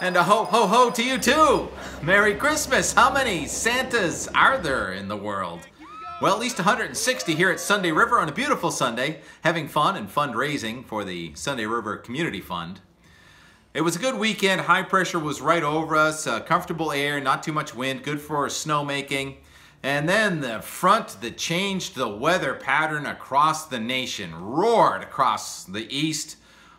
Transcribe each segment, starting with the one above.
And a ho ho ho to you too! Merry Christmas! How many Santas are there in the world? Well, at least 160 here at Sunday River on a beautiful Sunday, having fun and fundraising for the Sunday River Community Fund. It was a good weekend. High pressure was right over us, comfortable air, not too much wind, good for snowmaking. And then the front that changed the weather pattern across the nation roared across the east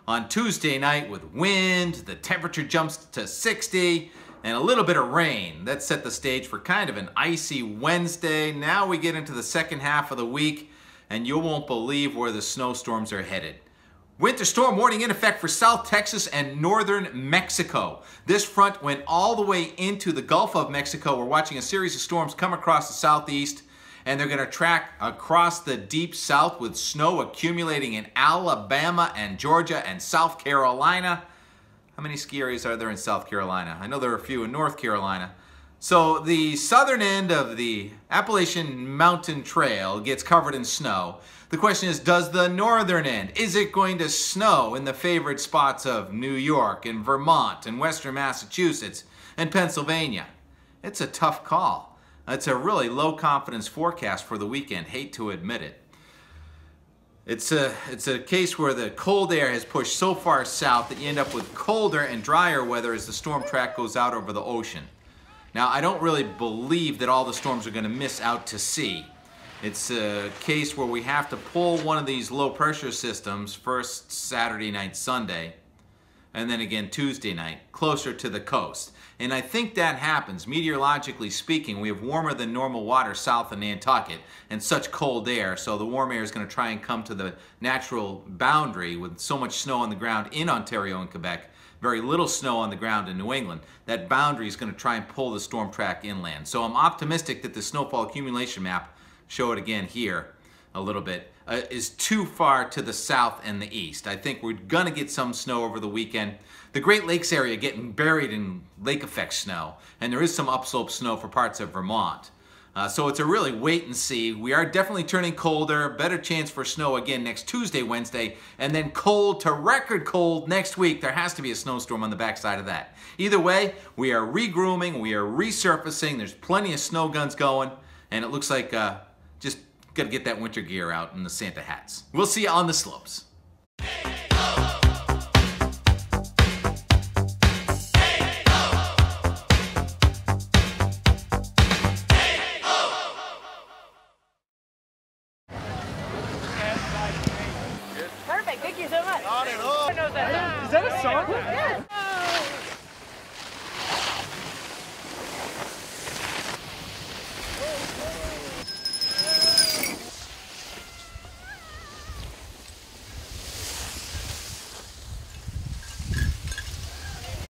on Tuesday night with wind. The temperature jumps to 60 and a little bit of rain. That set the stage for kind of an icy Wednesday. Now we get into the second half of the week and you won't believe where the snowstorms are headed. Winter storm warning in effect for South Texas and northern Mexico. This front went all the way into the Gulf of Mexico. We're watching a series of storms come across the southeast, and they're going to track across the deep south with snow accumulating in Alabama and Georgia and South Carolina. How many ski areas are there in South Carolina? I know there are a few in North Carolina. So the southern end of the Appalachian Mountain Trail gets covered in snow. The question is, does the northern end? Is it going to snow in the favorite spots of New York and Vermont and Western Massachusetts and Pennsylvania? It's a tough call. It's a really low confidence forecast for the weekend. Hate to admit it. It's a case where the cold air has pushed so far south that you end up with colder and drier weather as the storm track goes out over the ocean. Now, I don't really believe that all the storms are going to miss out to sea. It's a case where we have to pull one of these low pressure systems first Saturday night, Sunday, and then again Tuesday night, closer to the coast. And I think that happens. Meteorologically speaking, we have warmer than normal water south of Nantucket and such cold air, so the warm air is going to try and come to the natural boundary with so much snow on the ground in Ontario and Quebec, very little snow on the ground in New England. That boundary is going to try and pull the storm track inland. So I'm optimistic that the snowfall accumulation map, show it again here a little bit, is too far to the south and the east. I think we're going to get some snow over the weekend. The Great Lakes area getting buried in lake effect snow, and there is some upslope snow for parts of Vermont. So it's a really wait and see. We are definitely turning colder, better chance for snow again next Tuesday, Wednesday, and then cold to record cold next week. There has to be a snowstorm on the backside of that. Either way, we are regrooming, we are resurfacing, there's plenty of snow guns going, and it looks like just got to get that winter gear out and the Santa hats. We'll see you on the slopes. Perfect, thank you so much. Is that a song? Yeah.